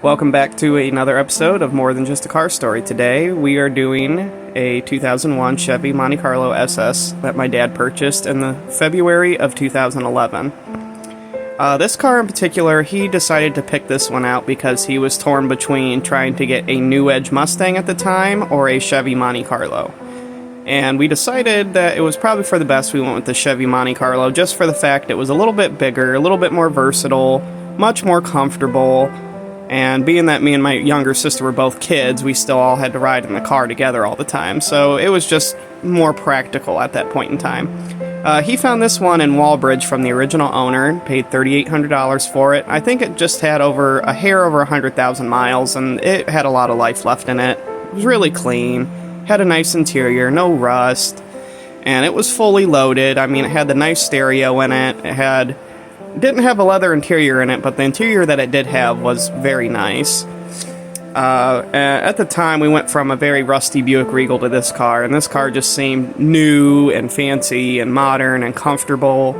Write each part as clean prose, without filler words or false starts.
Welcome back to another episode of More Than Just a Car Story. Today we are doing a 2001 Chevy Monte Carlo SS that my dad purchased in the February of 2011. This car in particular, he decided to pick this one out because he was torn between trying to get a New Edge Mustang at the time or a Chevy Monte Carlo. And we decided that it was probably for the best we went with the Chevy Monte Carlo just for the fact it was a little bit bigger, a little bit more versatile, much more comfortable. And being that me and my younger sister were both kids, we still all had to ride in the car together all the time. So it was just more practical at that point in time. He found this one in Walbridge from the original owner, paid $3,800 for it. I think it just had over 100,000 miles, and it had a lot of life left in it. It was really clean, had a nice interior, no rust, and it was fully loaded. I mean, it had the nice stereo in it. It didn't have a leather interior in it, but the interior that it did have was very nice. At the time, we went from a very rusty Buick Regal to this car, and this car just seemed new and fancy and modern and comfortable.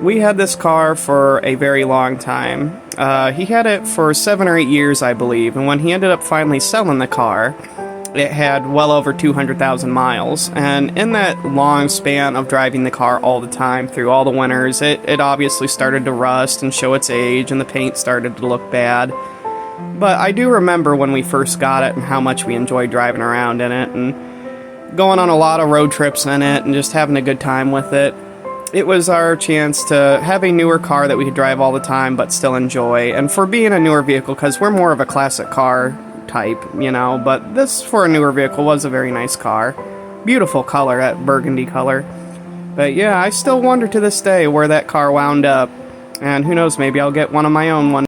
We had this car for a very long time. He had it for 7 or 8 years, I believe, and when he ended up finally selling the car, it had well over 200,000 miles, and in that long span of driving the car all the time through all the winters, it obviously started to rust and show its age, and the paint started to look bad. But I do remember when we first got it and how much we enjoyed driving around in it and going on a lot of road trips in it and just having a good time with it. It was our chance to have a newer car that we could drive all the time but still enjoy, and for being a newer vehicle, because we're more of a classic car type, you know, but this for a newer vehicle was a very nice car. Beautiful color, that burgundy color. But yeah, I still wonder to this day where that car wound up, and who knows, maybe I'll get one of my own one